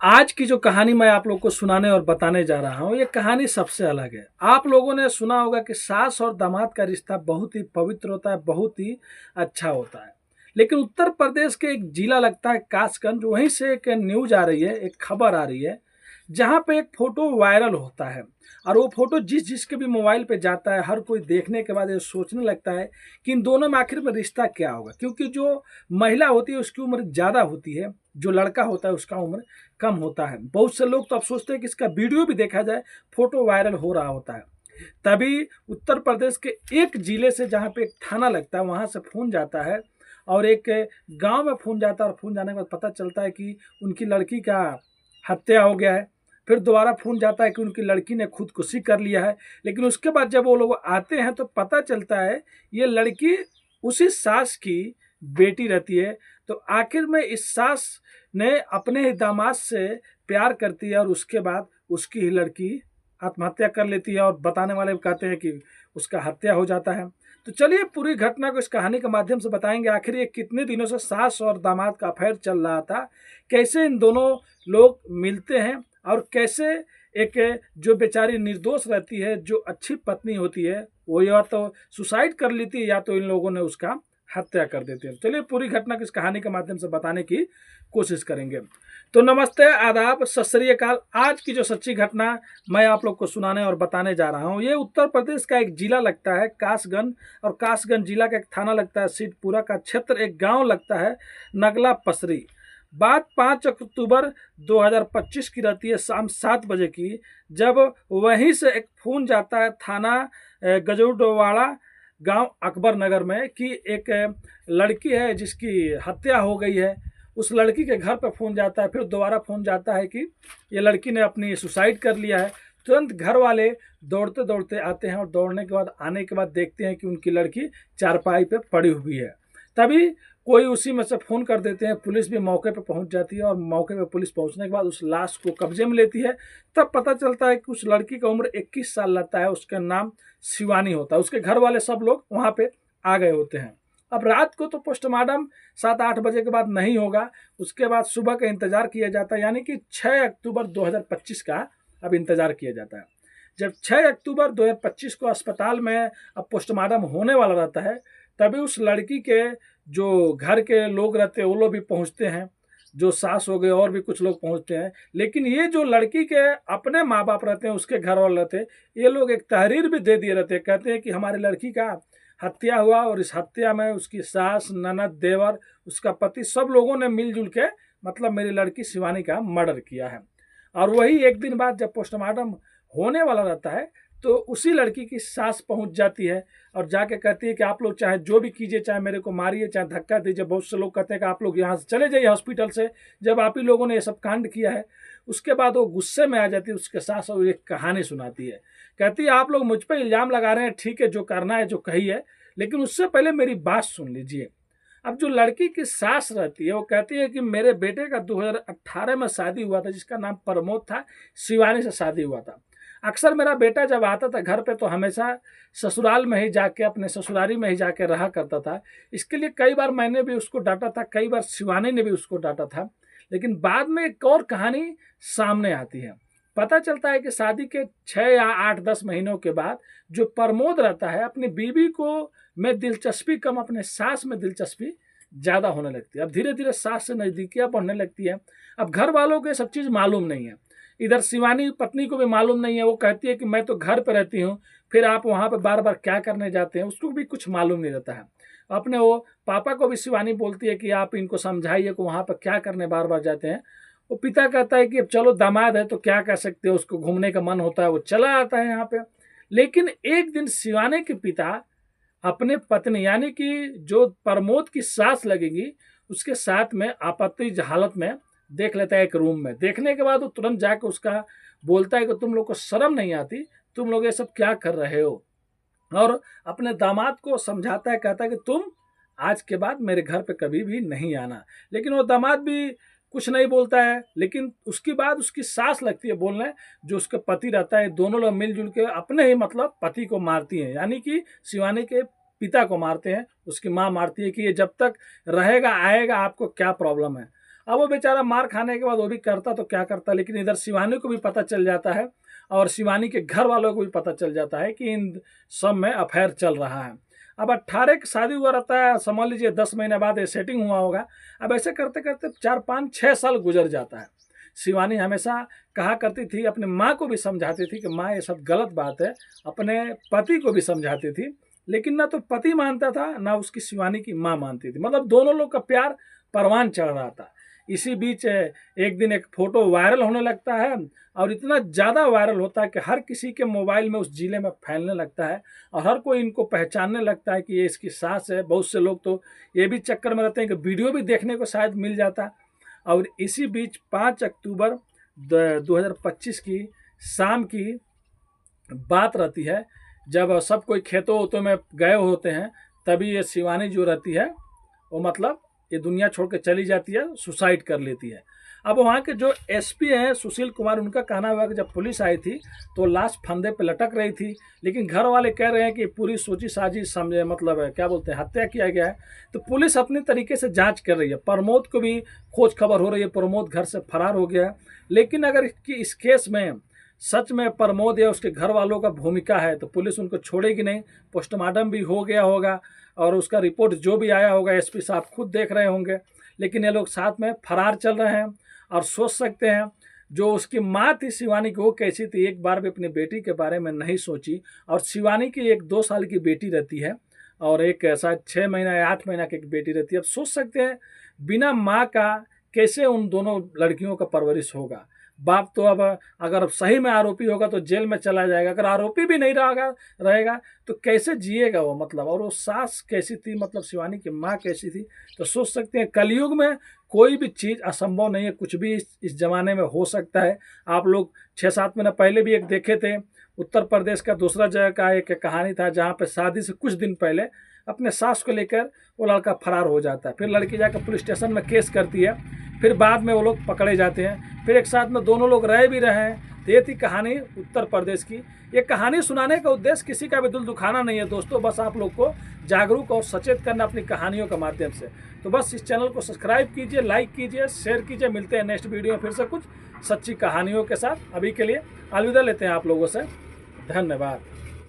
आज की जो कहानी मैं आप लोग को सुनाने और बताने जा रहा हूँ, ये कहानी सबसे अलग है। आप लोगों ने सुना होगा कि सास और दामाद का रिश्ता बहुत ही पवित्र होता है, बहुत ही अच्छा होता है। लेकिन उत्तर प्रदेश के एक जिला लगता है कासगंज, वहीं से एक न्यूज आ रही है, एक खबर आ रही है, जहाँ पे एक फोटो वायरल होता है। और वो फोटो जिसके भी मोबाइल पे जाता है, हर कोई देखने के बाद ये सोचने लगता है कि इन दोनों में आखिर में रिश्ता क्या होगा, क्योंकि जो महिला होती है उसकी उम्र ज़्यादा होती है, जो लड़का होता है उसका उम्र कम होता है। बहुत से लोग तो अब सोचते हैं कि इसका वीडियो भी देखा जाए, फोटो वायरल हो रहा होता है। तभी उत्तर प्रदेश के एक जिले से, जहाँ पे एक थाना लगता है, वहाँ से फोन जाता है और एक गांव में फोन जाता है। और फोन जाने के बाद पता चलता है कि उनकी लड़की का हत्या हो गया है। फिर दोबारा फोन जाता है कि उनकी लड़की ने खुदकुशी कर लिया है। लेकिन उसके बाद जब वो लोग आते हैं तो पता चलता है ये लड़की उसी सास की बेटी रहती है। तो आखिर में इस सास ने अपने ही दामाद से प्यार करती है और उसके बाद उसकी ही लड़की आत्महत्या कर लेती है। और बताने वाले कहते हैं कि उसका हत्या हो जाता है। तो चलिए पूरी घटना को इस कहानी के माध्यम से बताएंगे। आखिर ये कितने दिनों से सास और दामाद का अफेयर चल रहा था, कैसे इन दोनों लोग मिलते हैं और कैसे एक जो बेचारी निर्दोष रहती है, जो अच्छी पत्नी होती है, वो या तो सुसाइड कर लेती है या तो इन लोगों ने उसका हत्या कर देते हैं। चलिए पूरी घटना को इस कहानी के माध्यम से बताने की कोशिश करेंगे। तो नमस्ते, आदाब, सत श्री अकाल। आज की जो सच्ची घटना मैं आप लोग को सुनाने और बताने जा रहा हूँ, ये उत्तर प्रदेश का एक जिला लगता है कासगंज, और कासगंज जिला का एक थाना लगता है सिद्धपुरा का क्षेत्र, एक गांव लगता है नगला पसरी। बात 5 अक्टूबर 2025 की रहती है, शाम 7 बजे की, जब वहीं से एक फोन जाता है थाना गजौडवाड़ा, गांव अकबर नगर में, कि एक लड़की है जिसकी हत्या हो गई है। उस लड़की के घर पर फोन जाता है। फिर दोबारा फोन जाता है कि ये लड़की ने अपनी सुसाइड कर लिया है। तुरंत घर वाले दौड़ते दौड़ते आते हैं और दौड़ने के बाद आने के बाद देखते हैं कि उनकी लड़की चारपाई पे पड़ी हुई है। तभी कोई उसी में से फ़ोन कर देते हैं। पुलिस भी मौके पर पहुंच जाती है और मौके पर पुलिस पहुंचने के बाद उस लाश को कब्जे में लेती है। तब पता चलता है कि उस लड़की का उम्र 21 साल लगता है, उसका नाम शिवानी होता है। उसके घर वाले सब लोग वहाँ पे आ गए होते हैं। अब रात को तो पोस्टमार्टम 7-8 बजे के बाद नहीं होगा, उसके बाद सुबह का इंतजार किया जाता है, यानी कि 6 अक्टूबर 2025 का अब इंतजार किया जाता है। जब 6 अक्टूबर 2025 को अस्पताल में अब पोस्टमार्टम होने वाला रहता है, तभी उस लड़की के जो घर के लोग रहते हैं वो लोग भी पहुंचते हैं, जो सास हो गए और भी कुछ लोग पहुंचते हैं। लेकिन ये जो लड़की के अपने माँ बाप रहते हैं, उसके घर वाले रहते हैं, ये लोग एक तहरीर भी दे दिए रहते हैं। कहते हैं कि हमारी लड़की का हत्या हुआ और इस हत्या में उसकी सास, ननद, देवर, उसका पति, सब लोगों ने मिलजुल के मतलब मेरी लड़की शिवानी का मर्डर किया है। और वही एक दिन बाद जब पोस्टमार्टम होने वाला रहता है तो उसी लड़की की सास पहुंच जाती है और जाके कहती है कि आप लोग चाहे जो भी कीजिए, चाहे मेरे को मारिए, चाहे धक्का दीजिए। बहुत से लोग कहते हैं कि आप लोग यहाँ से चले जाइए हॉस्पिटल से, जब आप ही लोगों ने ये सब कांड किया है। उसके बाद वो गुस्से में आ जाती है उसके सास और एक कहानी सुनाती है। कहती है आप लोग मुझ पर इल्ज़ाम लगा रहे हैं, ठीक है, जो करना है जो कही है, लेकिन उससे पहले मेरी बात सुन लीजिए। अब जो लड़की की सास रहती है वो कहती है कि मेरे बेटे का 2018 में शादी हुआ था, जिसका नाम प्रमोद था, शिवानी से शादी हुआ था। अक्सर मेरा बेटा जब आता था घर पे तो हमेशा ससुराल में ही जाके, अपने ससुरारी में ही जाके रहा करता था। इसके लिए कई बार मैंने भी उसको डांटा था, कई बार शिवानी ने भी उसको डांटा था। लेकिन बाद में एक और कहानी सामने आती है। पता चलता है कि शादी के 6 या 8-10 महीनों के बाद जो प्रमोद रहता है, अपनी बीवी को में दिलचस्पी कम, अपने सास में दिलचस्पी ज़्यादा होने लगती है। अब धीरे धीरे सास से नज़दीकियाँ बढ़ने लगती है। अब घर वालों को ये सब चीज़ मालूम नहीं है, इधर शिवानी पत्नी को भी मालूम नहीं है। वो कहती है कि मैं तो घर पर रहती हूँ, फिर आप वहाँ पर बार बार क्या करने जाते हैं, उसको भी कुछ मालूम नहीं रहता है। अपने वो पापा को भी शिवानी बोलती है कि आप इनको समझाइए कि वहाँ पर क्या करने बार बार जाते हैं। वो पिता कहता है कि अब चलो दामाद है तो क्या कह सकते हो, उसको घूमने का मन होता है, वो चला आता है यहाँ पे। लेकिन एक दिन शिवानी के पिता अपने पत्नी यानी कि जो प्रमोद की सास लगेगी उसके साथ में आपत्ति हालत में देख लेता है एक रूम में। देखने के बाद वो तुरंत जाकर उसका बोलता है कि तुम लोग को शर्म नहीं आती, तुम लोग ये सब क्या कर रहे हो। और अपने दामाद को समझाता है, कहता है कि तुम आज के बाद मेरे घर पे कभी भी नहीं आना। लेकिन वो दामाद भी कुछ नहीं बोलता है। लेकिन उसके बाद उसकी सास लगती है बोलने, जो उसका पति रहता है। दोनों लोग मिलजुल के अपने ही मतलब पति को मारती हैं, यानी कि शिवानी के पिता को मारते हैं। उसकी माँ मारती है कि ये जब तक रहेगा आएगा, आपको क्या प्रॉब्लम है। अब वो बेचारा मार खाने के बाद वो भी करता तो क्या करता, लेकिन इधर शिवानी को भी पता चल जाता है और शिवानी के घर वालों को भी पता चल जाता है कि इन सब में अफेयर चल रहा है। अब 18 की शादी हुआ रहता है, समझ लीजिए 10 महीने बाद ये सेटिंग हुआ होगा। अब ऐसे करते करते 4, 5, 6 साल गुजर जाता है। शिवानी हमेशा कहा करती थी, अपनी माँ को भी समझाती थी कि माँ ये सब गलत बात है, अपने पति को भी समझाती थी, लेकिन ना तो पति मानता था ना उसकी शिवानी की माँ मानती थी। मतलब दोनों लोग का प्यार परवान चढ़ रहा था। इसी बीच एक दिन एक फोटो वायरल होने लगता है और इतना ज़्यादा वायरल होता है कि हर किसी के मोबाइल में उस जिले में फैलने लगता है और हर कोई इनको पहचानने लगता है कि ये इसकी सास है। बहुत से लोग तो ये भी चक्कर में रहते हैं कि वीडियो भी देखने को शायद मिल जाता। और इसी बीच 5 अक्टूबर 2025 की शाम की बात रहती है, जब सब कोई खेतों वोतों में गए होते हैं, तभी ये शिवानी जो रहती है वो मतलब ये दुनिया छोड़ के चली जाती है, सुसाइड कर लेती है। अब वहाँ के जो एसपी हैं सुशील कुमार, उनका कहना हुआ कि जब पुलिस आई थी तो लाश फंदे पे लटक रही थी, लेकिन घर वाले कह रहे हैं कि पूरी सोची साजिश समझे, मतलब क्या बोलते हैं, हत्या किया गया है। तो पुलिस अपनी तरीके से जांच कर रही है। प्रमोद को भी खोज खबर हो रही है, प्रमोद घर से फरार हो गया है। लेकिन अगर इस केस में सच में प्रमोद या उसके घर वालों का भूमिका है तो पुलिस उनको छोड़ेगी नहीं। पोस्टमार्टम भी हो गया होगा और उसका रिपोर्ट जो भी आया होगा एसपी साहब खुद देख रहे होंगे, लेकिन ये लोग साथ में फरार चल रहे हैं। और सोच सकते हैं जो उसकी माँ थी शिवानी की, वो कैसी थी, एक बार भी अपनी बेटी के बारे में नहीं सोची। और शिवानी की एक 2 साल की बेटी रहती है और एक शायद 6 महीना या 8 महीना की एक बेटी रहती है। अब सोच सकते हैं बिना माँ का कैसे उन दोनों लड़कियों का परवरिश होगा। बाप तो अब अगर सही में आरोपी होगा तो जेल में चला जाएगा, अगर आरोपी भी नहीं रहेगा तो कैसे जिएगा वो, मतलब। और वो सास कैसी थी, मतलब शिवानी की माँ कैसी थी। तो सोच सकते हैं कलयुग में कोई भी चीज़ असंभव नहीं है, कुछ भी इस ज़माने में हो सकता है। आप लोग 6-7 महीना पहले भी एक देखे थे, उत्तर प्रदेश का दूसरा जगह का एक कहानी था जहाँ पे शादी से कुछ दिन पहले अपने सास को लेकर वो लड़का फरार हो जाता है, फिर लड़की जाकर पुलिस स्टेशन में केस करती है, फिर बाद में वो लोग पकड़े जाते हैं, फिर एक साथ में दोनों लोग रह भी रहे हैं। तो ये थी कहानी उत्तर प्रदेश की। ये कहानी सुनाने का उद्देश्य किसी का भी दिल दुखाना नहीं है दोस्तों, बस आप लोग को जागरूक और सचेत करना अपनी कहानियों के माध्यम से। तो बस इस चैनल को सब्सक्राइब कीजिए, लाइक कीजिए, शेयर कीजिए। मिलते हैं नेक्स्ट वीडियो में फिर से कुछ सच्ची कहानियों के साथ। अभी के लिए अलविदा लेते हैं आप लोगों से। धन्यवाद।